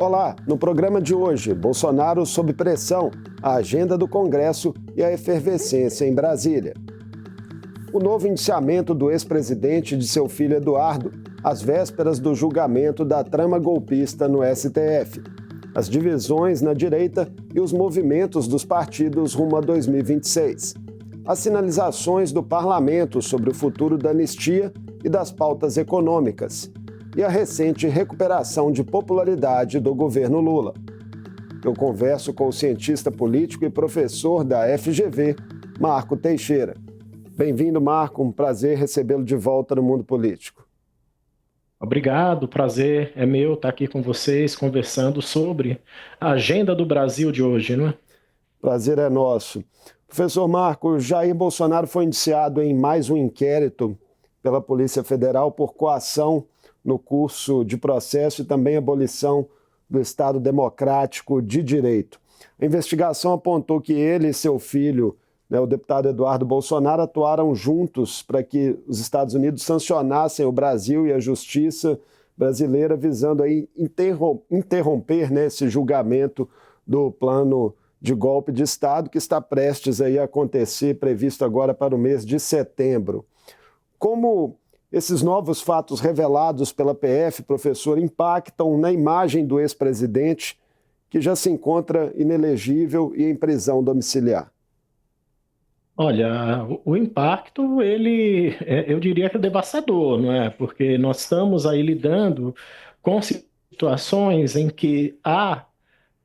Olá, no programa de hoje, Bolsonaro sob pressão, a agenda do Congresso e a efervescência em Brasília. O novo indiciamento do ex-presidente e de seu filho Eduardo, às vésperas do julgamento da trama golpista no STF. As divisões na direita e os movimentos dos partidos rumo a 2026. As sinalizações do parlamento sobre o futuro da anistia e das pautas econômicas. E a recente recuperação de popularidade do governo Lula. Eu converso com o cientista político e professor da FGV, Marco Teixeira. Bem-vindo, Marco. Um prazer recebê-lo de volta no mundo político. Obrigado, o prazer é meu estar aqui com vocês conversando sobre a agenda do Brasil de hoje, não é? Prazer é nosso. Professor Marco, Jair Bolsonaro foi indiciado em mais um inquérito pela Polícia Federal por coação no curso de processo e também abolição do Estado Democrático de Direito. A investigação apontou que ele e seu filho, o deputado Eduardo Bolsonaro, atuaram juntos para que os Estados Unidos sancionassem o Brasil e a justiça brasileira, visando aí interromper esse julgamento do plano de golpe de Estado que está prestes aí a acontecer, previsto agora para o mês de setembro. Como esses novos fatos revelados pela PF, professor, impactam na imagem do ex-presidente, que já se encontra inelegível e em prisão domiciliar? Olha, o impacto, eu diria que é devastador, não é? Porque nós estamos aí lidando com situações em que há,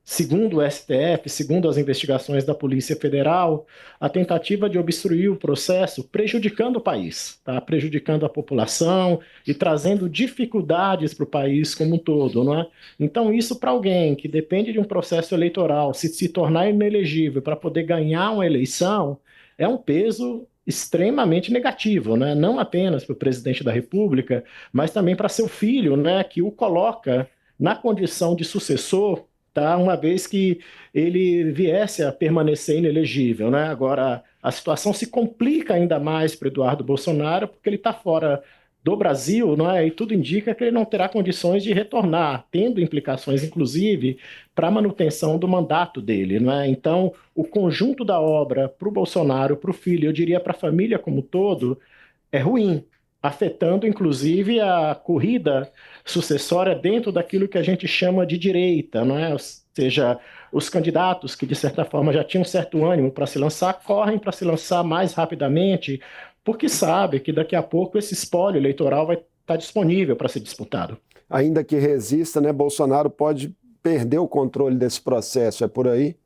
segundo o STF, segundo as investigações da Polícia Federal, a tentativa de obstruir o processo, prejudicando o país, tá? Prejudicando a população e trazendo dificuldades para o país como um todo, não é? Então, isso para alguém que depende de um processo eleitoral, se tornar inelegível para poder ganhar uma eleição, é um peso extremamente negativo, né? Não apenas para o presidente da República, mas também para seu filho, né? Que o coloca na condição de sucessor, tá? Uma vez que ele viesse a permanecer inelegível, né? Agora, a situação se complica ainda mais para Eduardo Bolsonaro, porque ele está fora do Brasil, não é? E tudo indica que ele não terá condições de retornar, tendo implicações, inclusive, para a manutenção do mandato dele, não é? Então, o conjunto da obra para o Bolsonaro, para o filho, eu diria para a família como um todo, é ruim, afetando inclusive a corrida sucessória dentro daquilo que a gente chama de direita, não é? Ou seja, os candidatos que de certa forma já tinham certo ânimo para se lançar, correm para se lançar mais rapidamente, porque sabe que daqui a pouco esse espólio eleitoral vai estar disponível para ser disputado. Ainda que resista, Bolsonaro pode perder o controle desse processo, é por aí?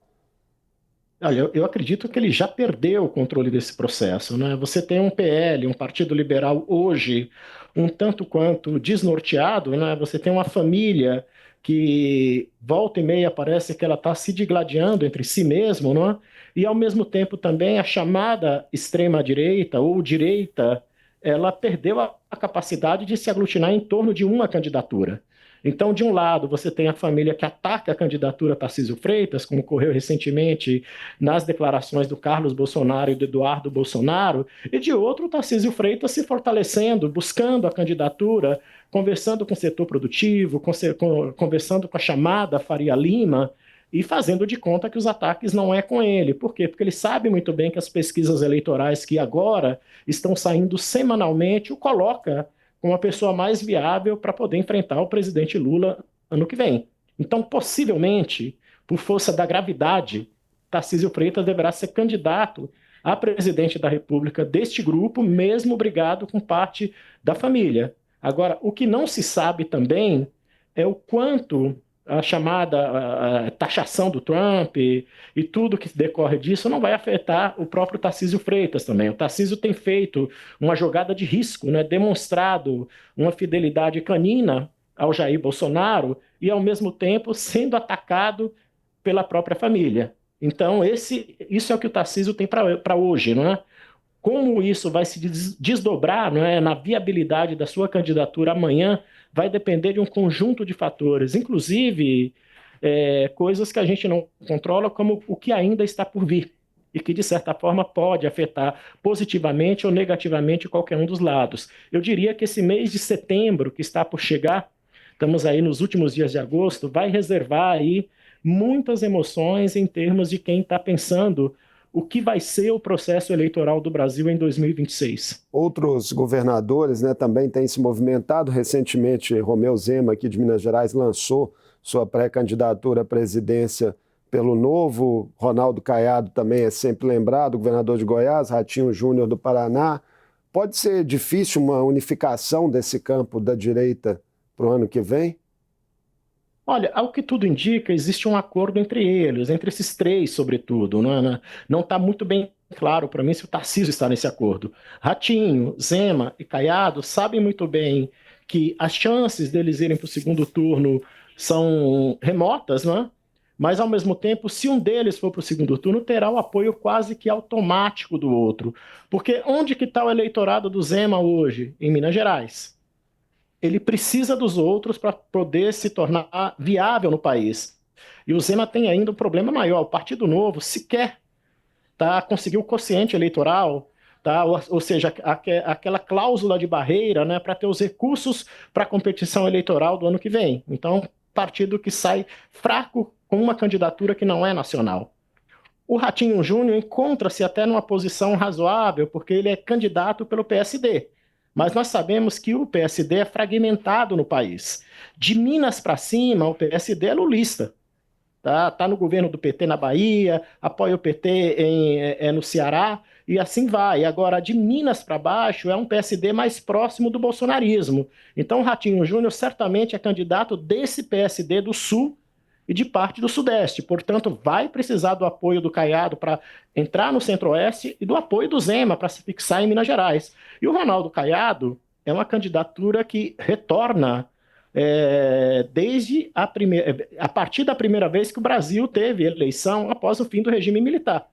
Olha, eu acredito que ele já perdeu o controle desse processo, né? Você tem um PL, um Partido Liberal hoje, um tanto quanto desnorteado, né? Você tem uma família que volta e meia parece que ela está se digladiando entre si mesmo, né? E ao mesmo tempo também a chamada extrema-direita ou direita, ela perdeu a capacidade de se aglutinar em torno de uma candidatura. Então, de um lado, você tem a família que ataca a candidatura Tarcísio Freitas, como ocorreu recentemente nas declarações do Carlos Bolsonaro e do Eduardo Bolsonaro, e de outro, o Tarcísio Freitas se fortalecendo, buscando a candidatura, conversando com o setor produtivo, conversando com a chamada Faria Lima, e fazendo de conta que os ataques não é com ele. Por quê? Porque ele sabe muito bem que as pesquisas eleitorais que agora estão saindo semanalmente o coloca como a pessoa mais viável para poder enfrentar o presidente Lula ano que vem. Então, possivelmente, por força da gravidade, Tarcísio Freitas deverá ser candidato a presidente da República deste grupo, mesmo brigado com parte da família. Agora, o que não se sabe também é o quanto a chamada taxação do Trump e tudo que decorre disso não vai afetar o próprio Tarcísio Freitas também. O Tarcísio tem feito uma jogada de risco, né, demonstrado uma fidelidade canina ao Jair Bolsonaro e, ao mesmo tempo, sendo atacado pela própria família. Então, isso é o que o Tarcísio tem para hoje, não é? Como isso vai se desdobrar, não é, na viabilidade da sua candidatura amanhã, vai depender de um conjunto de fatores, inclusive coisas que a gente não controla, como o que ainda está por vir, e que, de certa forma, pode afetar positivamente ou negativamente qualquer um dos lados. Eu diria que esse mês de setembro, que está por chegar, estamos aí nos últimos dias de agosto, vai reservar aí muitas emoções em termos de quem está pensando o que vai ser o processo eleitoral do Brasil em 2026. Outros governadores, né, também têm se movimentado. Recentemente, Romeu Zema, aqui de Minas Gerais, lançou sua pré-candidatura à presidência pelo Novo. Ronaldo Caiado também é sempre lembrado, governador de Goiás, Ratinho Júnior do Paraná. Pode ser difícil uma unificação desse campo da direita para o ano que vem? Olha, ao que tudo indica, existe um acordo entre eles, entre esses três, sobretudo. Não está muito bem claro para mim se o Tarcísio está nesse acordo. Ratinho, Zema e Caiado sabem muito bem que as chances deles irem para o segundo turno são remotas, né? Mas, ao mesmo tempo, se um deles for para o segundo turno, terá o apoio quase que automático do outro. Porque onde que está o eleitorado do Zema hoje? Em Minas Gerais. Ele precisa dos outros para poder se tornar viável no país. E o Zema tem ainda um problema maior. O Partido Novo sequer conseguiu o quociente eleitoral, ou seja, aquela cláusula de barreira, né, para ter os recursos para a competição eleitoral do ano que vem. Então, partido que sai fraco com uma candidatura que não é nacional. O Ratinho Júnior encontra-se até numa posição razoável, porque ele é candidato pelo PSD. Mas nós sabemos que o PSD é fragmentado no país. De Minas para cima, o PSD é lulista. Tá no governo do PT na Bahia, apoia o PT no Ceará, e assim vai. Agora, de Minas para baixo, é um PSD mais próximo do bolsonarismo. Então, o Ratinho Júnior certamente é candidato desse PSD do Sul e de parte do Sudeste. Portanto, vai precisar do apoio do Caiado para entrar no Centro-Oeste e do apoio do Zema para se fixar em Minas Gerais. E o Ronaldo Caiado é uma candidatura que retorna a partir da primeira vez que o Brasil teve eleição após o fim do regime militar.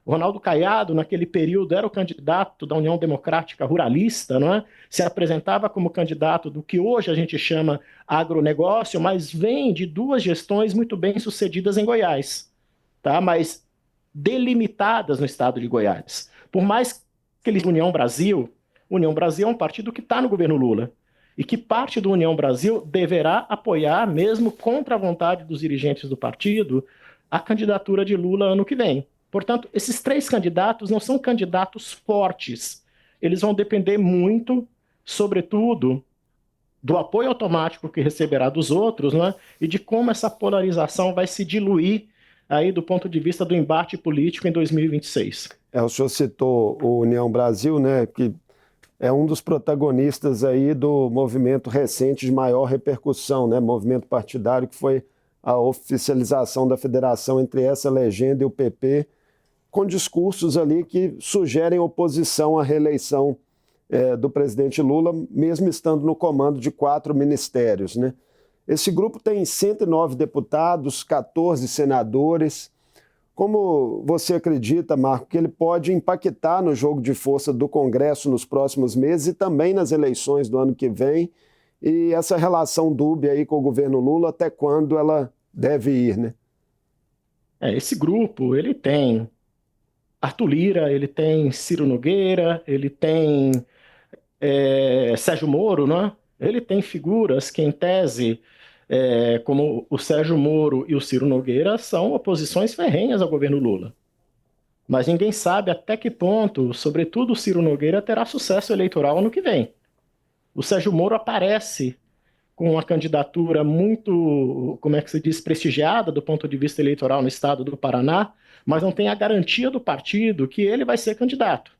O Ronaldo Caiado, naquele período, era o candidato da União Democrática Ruralista, não é? Se apresentava como candidato do que hoje a gente chama agronegócio, mas vem de duas gestões muito bem sucedidas em Goiás, tá? Mas delimitadas no estado de Goiás. Por mais que ele União Brasil é um partido que está no governo Lula e que parte do União Brasil deverá apoiar, mesmo contra a vontade dos dirigentes do partido, a candidatura de Lula ano que vem. Portanto, esses três candidatos não são candidatos fortes. Eles vão depender muito, sobretudo, do apoio automático que receberá dos outros, né? E de como essa polarização vai se diluir aí do ponto de vista do embate político em 2026. O senhor citou o União Brasil, né, que é um dos protagonistas aí do movimento recente de maior repercussão, né, movimento partidário, que foi a oficialização da federação entre essa legenda e o PP, com discursos ali que sugerem oposição à reeleição do presidente Lula, mesmo estando no comando de 4 ministérios, né? Esse grupo tem 109 deputados, 14 senadores. Como você acredita, Marco, que ele pode impactar no jogo de força do Congresso nos próximos meses e também nas eleições do ano que vem? E essa relação dúbia aí com o governo Lula, até quando ela deve ir, né? Esse grupo, ele tem Arthur Lira, ele tem Ciro Nogueira, ele tem Sérgio Moro, né? Ele tem figuras que, em tese, como o Sérgio Moro e o Ciro Nogueira, são oposições ferrenhas ao governo Lula. Mas ninguém sabe até que ponto, sobretudo o Ciro Nogueira, terá sucesso eleitoral ano que vem. O Sérgio Moro aparece com uma candidatura muito, como é que se diz, prestigiada do ponto de vista eleitoral no estado do Paraná, mas não tem a garantia do partido que ele vai ser candidato.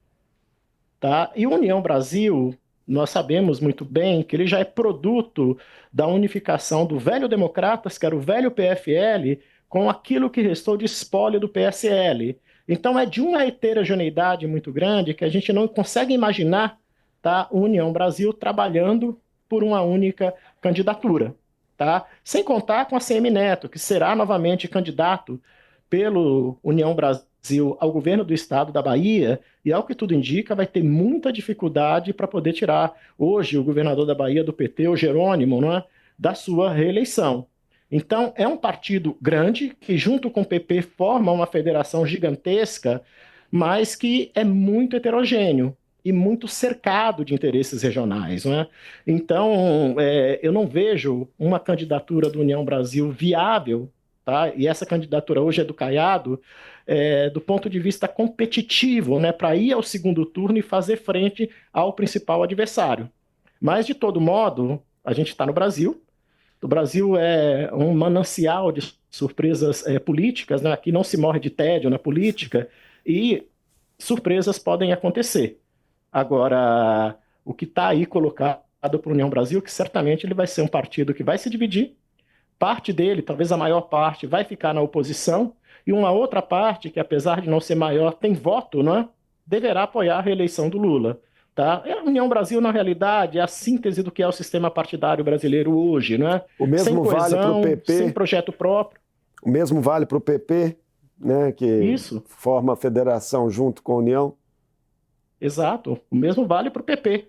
Tá? E o União Brasil, nós sabemos muito bem que ele já é produto da unificação do velho Democratas, que era o velho PFL, com aquilo que restou de espólio do PSL. Então é de uma heterogeneidade muito grande que a gente não consegue imaginar, tá, o União Brasil trabalhando por uma única candidatura. Tá? Sem contar com a CM Neto, que será novamente candidato pelo União Brasil ao governo do estado da Bahia, e ao que tudo indica, vai ter muita dificuldade para poder tirar hoje o governador da Bahia do PT, o Jerônimo, não é, da sua reeleição. Então, é um partido grande, que junto com o PP forma uma federação gigantesca, mas que é muito heterogêneo. e muito cercado de interesses regionais, né? Então, eu não vejo uma candidatura do União Brasil viável, tá? E essa candidatura hoje é do Caiado, do ponto de vista competitivo, né? Para ir ao segundo turno e fazer frente ao principal adversário. Mas, de todo modo, a gente está no Brasil. O Brasil é um manancial de surpresas políticas, né? Aqui não se morre de tédio na política e surpresas podem acontecer. Agora, o que está aí colocado para a União Brasil, que certamente ele vai ser um partido que vai se dividir, parte dele, talvez a maior parte, vai ficar na oposição, e uma outra parte, que apesar de não ser maior, tem voto, né? Deverá apoiar a reeleição do Lula. Tá? A União Brasil, na realidade, é a síntese do que é o sistema partidário brasileiro hoje, né? O mesmo Sem vale para o coesão, PP, sem projeto próprio. o mesmo vale para o PP, né, que Isso, forma a federação junto com a União. exato. O mesmo vale para o PP.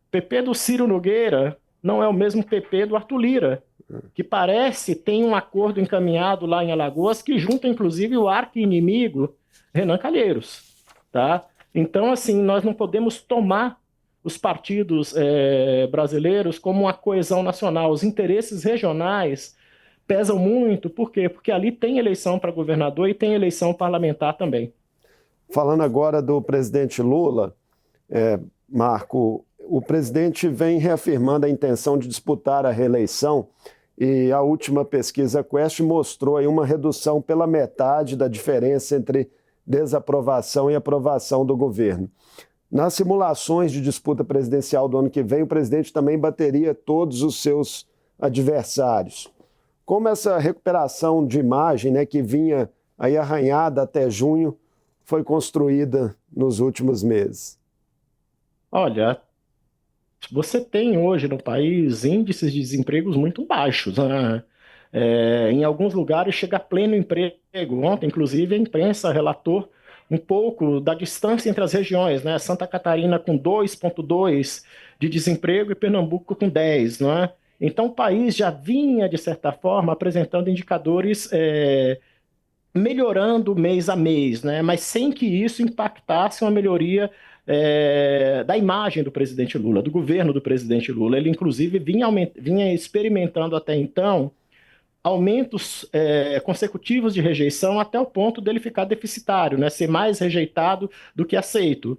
O PP do Ciro Nogueira não é o mesmo PP do Arthur Lira, que parece tem um acordo encaminhado lá em Alagoas que junta, inclusive, o arqui-inimigo Renan Calheiros. Tá? Então, assim, nós não podemos tomar os partidos brasileiros como uma coesão nacional. Os interesses regionais pesam muito. Por quê? Porque ali tem eleição para governador e tem eleição parlamentar também. Falando agora do presidente Lula, Marco, o presidente vem reafirmando a intenção de disputar a reeleição e a última pesquisa Quest mostrou aí uma redução pela metade da diferença entre desaprovação e aprovação do governo. Nas simulações de disputa presidencial do ano que vem, o presidente também bateria todos os seus adversários. Como essa recuperação de imagem, né, que vinha aí arranhada até junho, foi construída nos últimos meses? Olha, você tem hoje no país índices de desempregos muito baixos, né? Em alguns lugares chega a pleno emprego. Ontem, inclusive, a imprensa relatou um pouco da distância entre as regiões, né? Santa Catarina com 2,2 de desemprego e Pernambuco com 10, não é? Então, o país já vinha, de certa forma, apresentando indicadores melhorando mês a mês, né? Mas sem que isso impactasse uma melhoria da imagem do presidente Lula, do governo do presidente Lula. Ele, inclusive, vinha experimentando até então aumentos consecutivos de rejeição até o ponto dele ficar deficitário, né? Ser mais rejeitado do que aceito.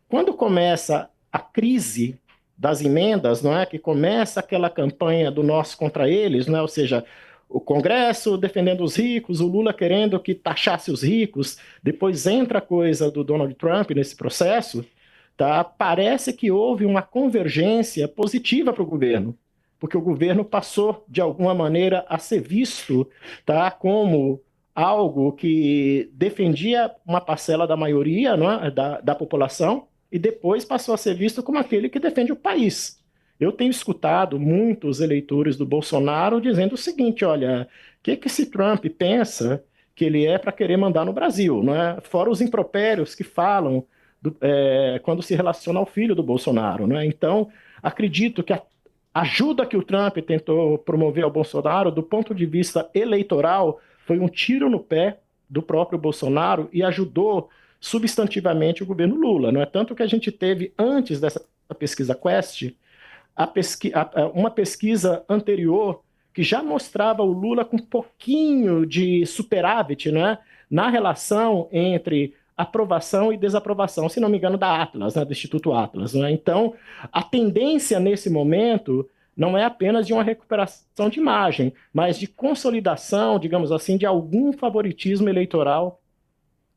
Quando começa a crise das emendas, não é? Que começa aquela campanha do nós contra eles, não é? Ou seja, o Congresso defendendo os ricos, o Lula querendo que taxasse os ricos, depois entra a coisa do Donald Trump nesse processo, tá? Parece que houve uma convergência positiva para o governo, porque o governo passou, de alguma maneira, a ser visto, tá? Como algo que defendia uma parcela da maioria, não é? da população, e depois passou a ser visto como aquele que defende o país. Eu tenho escutado muitos eleitores do Bolsonaro dizendo o seguinte: olha, o que esse Trump pensa que ele é para querer mandar no Brasil, não é? Fora os impropérios que falam quando se relaciona ao filho do Bolsonaro, não é? Então, acredito que a ajuda que o Trump tentou promover ao Bolsonaro, do ponto de vista eleitoral, foi um tiro no pé do próprio Bolsonaro e ajudou substantivamente o governo Lula, não é? Tanto que a gente teve, antes dessa pesquisa Quest, uma pesquisa anterior que já mostrava o Lula com um pouquinho de superávit, né, na relação entre aprovação e desaprovação, se não me engano, da Atlas, né, do Instituto Atlas. Né? Então, a tendência nesse momento não é apenas de uma recuperação de imagem, mas de consolidação, digamos assim, de algum favoritismo eleitoral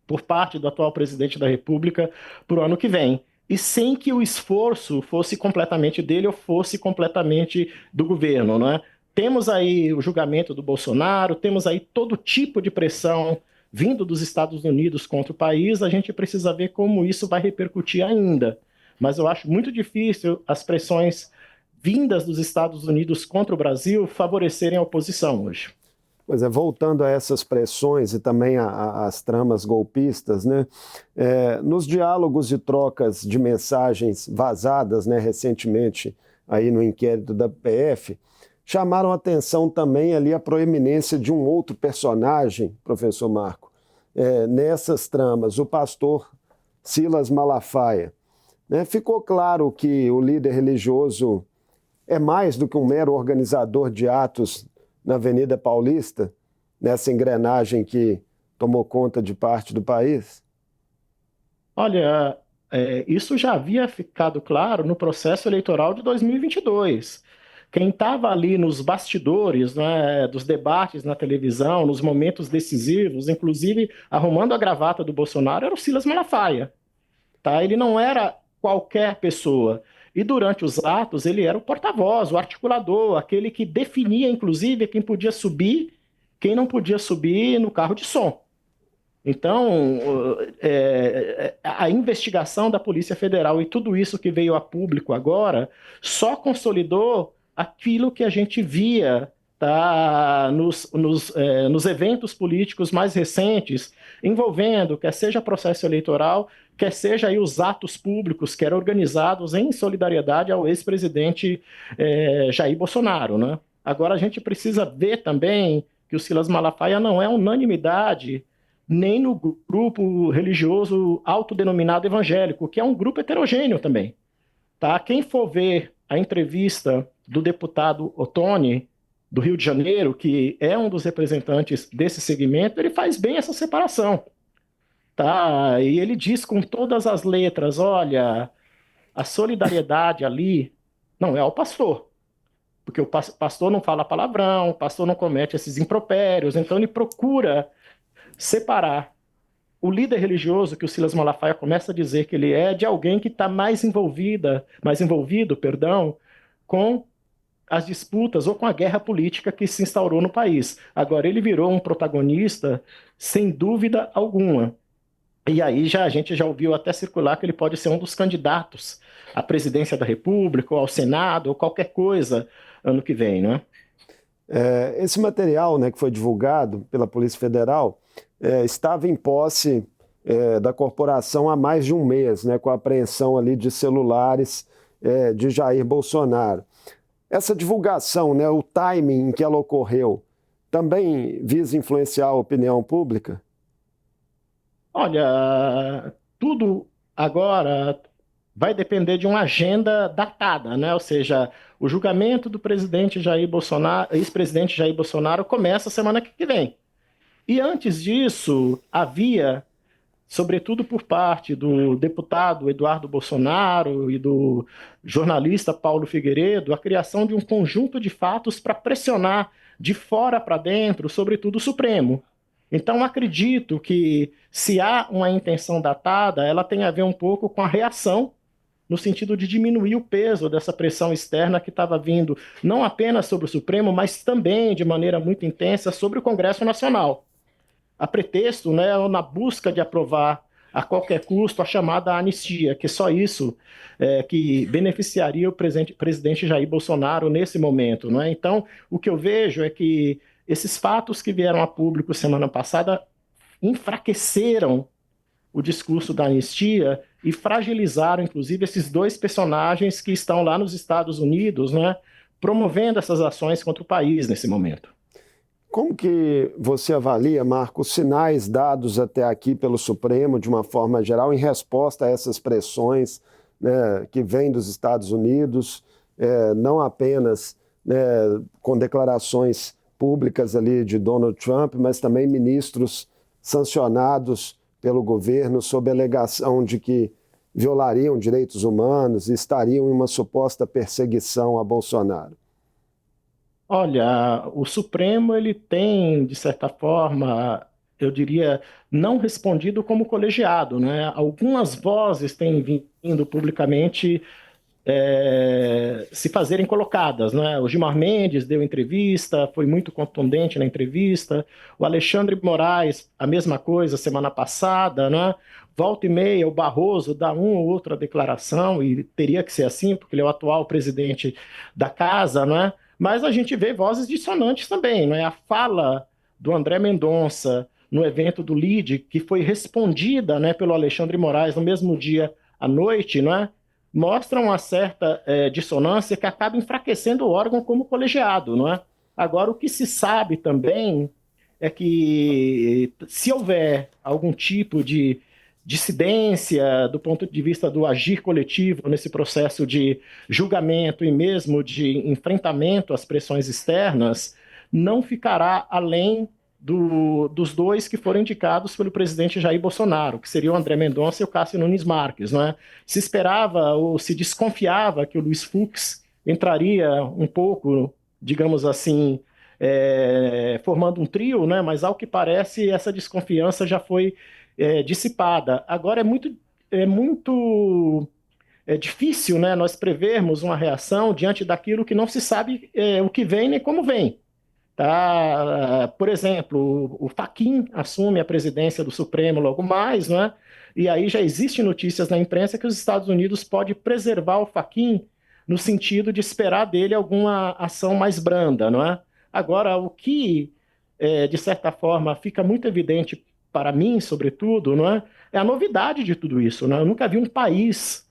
por parte do atual presidente da República para o ano que vem. E sem que o esforço fosse completamente dele ou fosse completamente do governo, não é? Temos aí o julgamento do Bolsonaro, temos aí todo tipo de pressão vindo dos Estados Unidos contra o país, a gente precisa ver como isso vai repercutir ainda. Mas eu acho muito difícil as pressões vindas dos Estados Unidos contra o Brasil favorecerem a oposição hoje. Pois é, voltando a essas pressões e também às tramas golpistas, né? Nos diálogos e trocas de mensagens vazadas, né, recentemente aí no inquérito da PF, chamaram atenção também ali a proeminência de um outro personagem, professor Marco, nessas tramas, o pastor Silas Malafaia. né? Ficou claro que o líder religioso é mais do que um mero organizador de atos na Avenida Paulista, nessa engrenagem que tomou conta de parte do país? Olha, isso já havia ficado claro no processo eleitoral de 2022. Quem estava ali nos bastidores, né, dos debates na televisão, nos momentos decisivos, inclusive arrumando a gravata do Bolsonaro, era o Silas Malafaia. Tá? Ele não era qualquer pessoa. E durante os atos, ele era o porta-voz, o articulador, aquele que definia, inclusive, quem podia subir, quem não podia subir no carro de som. Então, a investigação da Polícia Federal e tudo isso que veio a público agora só consolidou aquilo que a gente via, tá, nos eventos políticos mais recentes, envolvendo, quer seja processo eleitoral, quer seja aí os atos públicos que eram organizados em solidariedade ao ex-presidente Jair Bolsonaro, né? Agora a gente precisa ver também que o Silas Malafaia não é unanimidade nem no grupo religioso autodenominado evangélico, que é um grupo heterogêneo também. Tá? Quem for ver a entrevista do deputado Ottoni, do Rio de Janeiro, que é um dos representantes desse segmento, ele faz bem essa separação. Tá? E ele diz com todas as letras, olha, a solidariedade ali não é ao pastor, porque o pastor não fala palavrão, o pastor não comete esses impropérios, então ele procura separar o líder religioso que o Silas Malafaia começa a dizer que ele é de alguém que está mais envolvido, perdão, com as disputas ou com a guerra política que se instaurou no país. Agora ele virou um protagonista sem dúvida alguma. E aí a gente já ouviu até circular que ele pode ser um dos candidatos à presidência da República, ou ao Senado, ou qualquer coisa ano que vem, né? Esse material, né, que foi divulgado pela Polícia Federal estava em posse da corporação há mais de um mês, né, com a apreensão ali de celulares de Jair Bolsonaro. Essa divulgação, né, o timing em que ela ocorreu, também visa influenciar a opinião pública? Olha, tudo agora vai depender de uma agenda datada, né? Ou seja, o julgamento do presidente Jair Bolsonaro, ex-presidente Jair Bolsonaro, começa semana que vem. E antes disso, havia, sobretudo por parte do deputado Eduardo Bolsonaro e do jornalista Paulo Figueiredo, a criação de um conjunto de fatos para pressionar de fora para dentro, sobretudo o Supremo. Então, acredito que se há uma intenção datada, ela tem a ver um pouco com a reação, no sentido de diminuir o peso dessa pressão externa que estava vindo não apenas sobre o Supremo, mas também de maneira muito intensa sobre o Congresso Nacional, a pretexto, né, na busca de aprovar a qualquer custo a chamada anistia, que só isso que beneficiaria o presidente Jair Bolsonaro nesse momento. Né? Então, o que eu vejo é que esses fatos que vieram a público semana passada enfraqueceram o discurso da anistia e fragilizaram, inclusive, esses dois personagens que estão lá nos Estados Unidos, né, promovendo essas ações contra o país nesse momento. Como que você avalia, Marco, os sinais dados até aqui pelo Supremo, de uma forma geral, em resposta a essas pressões, né, que vêm dos Estados Unidos, não apenas, né, com declarações públicas ali de Donald Trump, mas também ministros sancionados pelo governo sob a alegação de que violariam direitos humanos e estariam em uma suposta perseguição a Bolsonaro? Olha, o Supremo ele tem, de certa forma, eu diria, não respondido como colegiado, né? Algumas vozes têm vindo publicamente se fazerem colocadas, né? O Gilmar Mendes deu entrevista, foi muito contundente na entrevista. O Alexandre Moraes, a mesma coisa semana passada, né? Volta e meia, o Barroso dá uma ou outra declaração, e teria que ser assim, porque ele é o atual presidente da casa, né? Mas a gente vê vozes dissonantes também, não é? A fala do André Mendonça no evento do LIDE, que foi respondida, né, pelo Alexandre Moraes no mesmo dia à noite, não é? Mostra uma certa dissonância que acaba enfraquecendo o órgão como colegiado, não é? Agora, o que se sabe também é que se houver algum tipo dissidência, do ponto de vista do agir coletivo nesse processo de julgamento e mesmo de enfrentamento às pressões externas, não ficará além dos dois que foram indicados pelo presidente Jair Bolsonaro, que seriam o André Mendonça e o Cássio Nunes Marques. Não é? Se esperava ou se desconfiava que o Luiz Fux entraria um pouco, digamos assim, formando um trio, né? Mas ao que parece essa desconfiança já foi dissipada. Agora é difícil, né, nós prevermos uma reação diante daquilo que não se sabe o que vem nem como vem. Tá? Por exemplo, o Fachin assume a presidência do Supremo logo mais, né? E aí já existem notícias na imprensa que os Estados Unidos podem preservar o Fachin no sentido de esperar dele alguma ação mais branda, não é? Agora, o que, de certa forma, fica muito evidente para mim, sobretudo, não é? É a novidade de tudo isso, né? Eu nunca vi um país,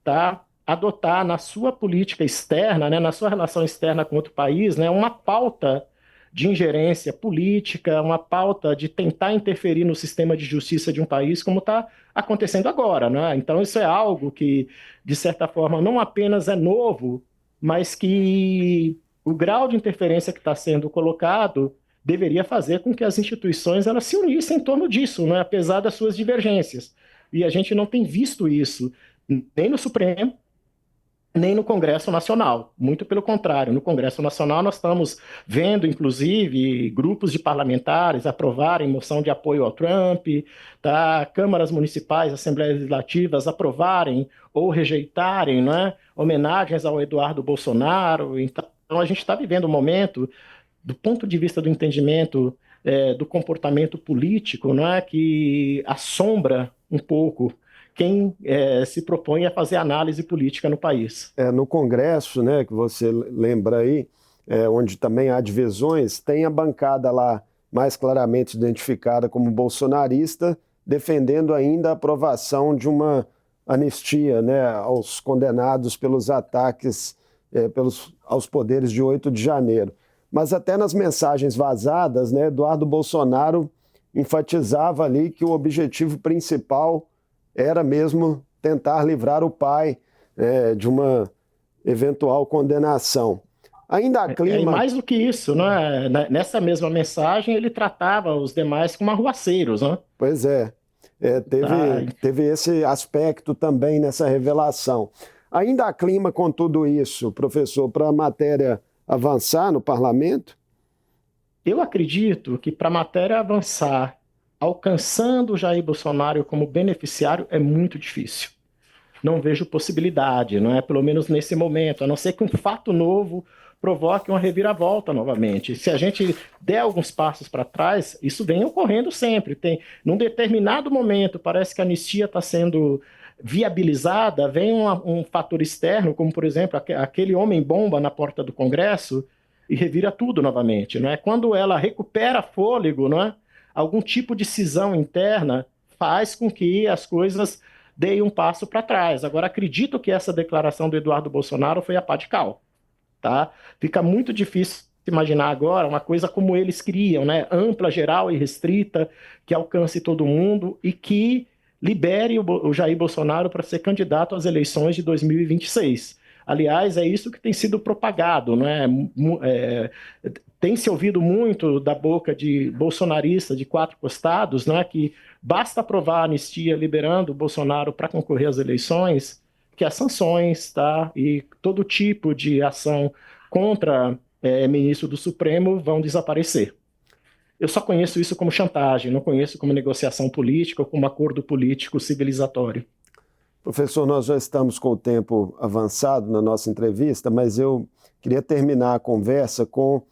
tá, adotar na sua política externa, né, na sua relação externa com outro país, né, uma pauta de ingerência política, uma pauta de tentar interferir no sistema de justiça de um país, como está acontecendo agora. Né? Então, isso é algo que, de certa forma, não apenas é novo, mas que o grau de interferência que está sendo colocado deveria fazer com que as instituições elas se unissem em torno disso, né? Apesar das suas divergências. E a gente não tem visto isso nem no Supremo, nem no Congresso Nacional. Muito pelo contrário, no Congresso Nacional nós estamos vendo, inclusive, grupos de parlamentares aprovarem moção de apoio ao Trump, tá? Câmaras municipais, assembleias legislativas aprovarem ou rejeitarem, né, homenagens ao Eduardo Bolsonaro. Então, a gente está vivendo um momento, do ponto de vista do entendimento do comportamento político, né, que assombra um pouco quem se propõe a fazer análise política no país. No Congresso, né, que você lembra aí, onde também há divisões, tem a bancada lá mais claramente identificada como bolsonarista, defendendo ainda a aprovação de uma anistia, né, aos condenados pelos ataques aos poderes de 8 de janeiro. Mas até nas mensagens vazadas, né, Eduardo Bolsonaro enfatizava ali que o objetivo principal era mesmo tentar livrar o pai de uma eventual condenação. Ainda há clima... E mais do que isso, né? Nessa mesma mensagem ele tratava os demais como arruaceiros. Né? Pois é, teve esse aspecto também nessa revelação. Ainda há clima com tudo isso, professor, para a matéria avançar no parlamento? Eu acredito que para a matéria avançar, alcançando o Jair Bolsonaro como beneficiário, é muito difícil. Não vejo possibilidade, não é? Pelo menos nesse momento, a não ser que um fato novo provoque uma reviravolta novamente. Se a gente der alguns passos para trás, isso vem ocorrendo sempre. Num determinado momento, parece que a anistia está sendo viabilizada, vem um fator externo, como, por exemplo, aquele homem-bomba na porta do Congresso, e revira tudo novamente. Não é? Quando ela recupera fôlego, não é? Algum tipo de cisão interna faz com que as coisas deem um passo para trás. Agora, acredito que essa declaração do Eduardo Bolsonaro foi a pá de cal. Tá? Fica muito difícil imaginar agora uma coisa como eles queriam, né? Ampla, geral e restrita, que alcance todo mundo e que libere o Jair Bolsonaro para ser candidato às eleições de 2026. Aliás, é isso que tem sido propagado, né? Tem se ouvido muito da boca de bolsonarista de quatro costados, né? Que basta aprovar a anistia liberando o Bolsonaro para concorrer às eleições, que as sanções, tá? E todo tipo de ação contra ministro do Supremo vão desaparecer. Eu só conheço isso como chantagem, não conheço como negociação política ou como acordo político civilizatório. Professor, nós já estamos com o tempo avançado na nossa entrevista, mas eu queria terminar a conversa com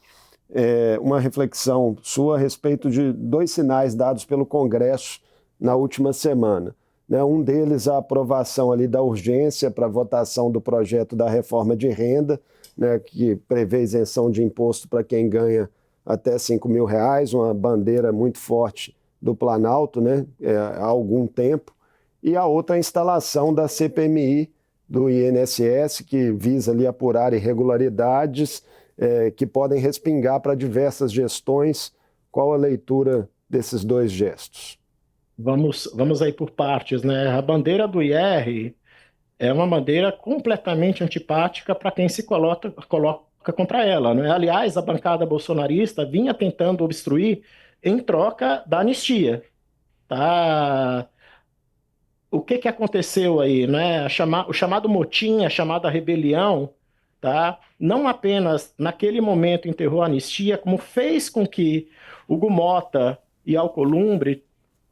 uma reflexão sua a respeito de dois sinais dados pelo Congresso na última semana. Um deles, a aprovação ali da urgência para a votação do projeto da reforma de renda, né, que prevê isenção de imposto para quem ganha até R$5.000, uma bandeira muito forte do Planalto, né, há algum tempo. E a outra, a instalação da CPMI do INSS, que visa ali apurar irregularidades que podem respingar para diversas gestões. Qual a leitura desses dois gestos? Vamos aí por partes, né? A bandeira do IR é uma bandeira completamente antipática para quem se coloca contra ela, né? Aliás, a bancada bolsonarista vinha tentando obstruir em troca da anistia, tá? O que que aconteceu aí, né? O chamado motim, a chamada rebelião, tá? Não apenas naquele momento enterrou a anistia, como fez com que Hugo Mota e Alcolumbre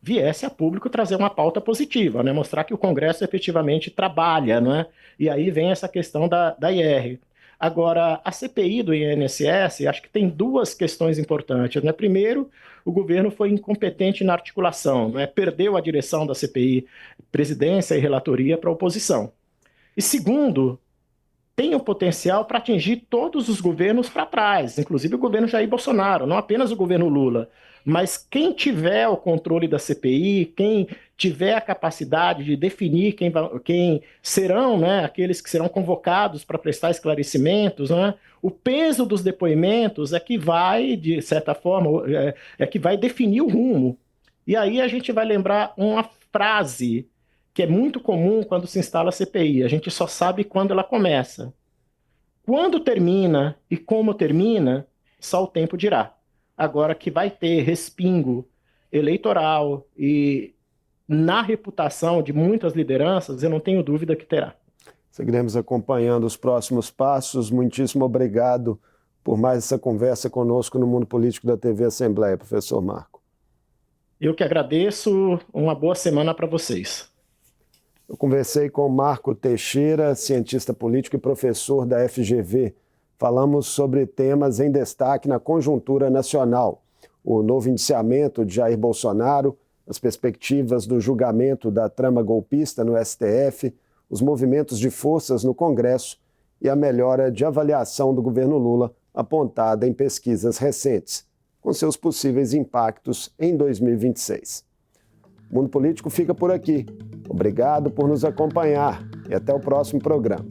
viesse a público trazer uma pauta positiva, né? Mostrar que o Congresso efetivamente trabalha, né? E aí vem essa questão da IR. Agora, a CPI do INSS, acho que tem duas questões importantes, né? Primeiro, o governo foi incompetente na articulação, né? Perdeu a direção da CPI, presidência e relatoria para a oposição. E segundo, tem o potencial para atingir todos os governos para trás, inclusive o governo Jair Bolsonaro, não apenas o governo Lula. Mas quem tiver o controle da CPI, quem tiver a capacidade de definir quem serão, né, aqueles que serão convocados para prestar esclarecimentos, né, o peso dos depoimentos é que vai, de certa forma, é que vai definir o rumo. E aí a gente vai lembrar uma frase que é muito comum quando se instala a CPI. A gente só sabe quando ela começa. Quando termina e como termina, só o tempo dirá. Agora que vai ter respingo eleitoral e na reputação de muitas lideranças, eu não tenho dúvida que terá. Seguiremos acompanhando os próximos passos. Muitíssimo obrigado por mais essa conversa conosco no Mundo Político da TV Assembleia, professor Marco. Eu que agradeço. Uma boa semana para vocês. Eu conversei com Marco Teixeira, cientista político e professor da FGV. Falamos sobre temas em destaque na conjuntura nacional: o novo indiciamento de Jair Bolsonaro, as perspectivas do julgamento da trama golpista no STF, os movimentos de forças no Congresso e a melhora de avaliação do governo Lula apontada em pesquisas recentes, com seus possíveis impactos em 2026. O Mundo Político fica por aqui. Obrigado por nos acompanhar e até o próximo programa.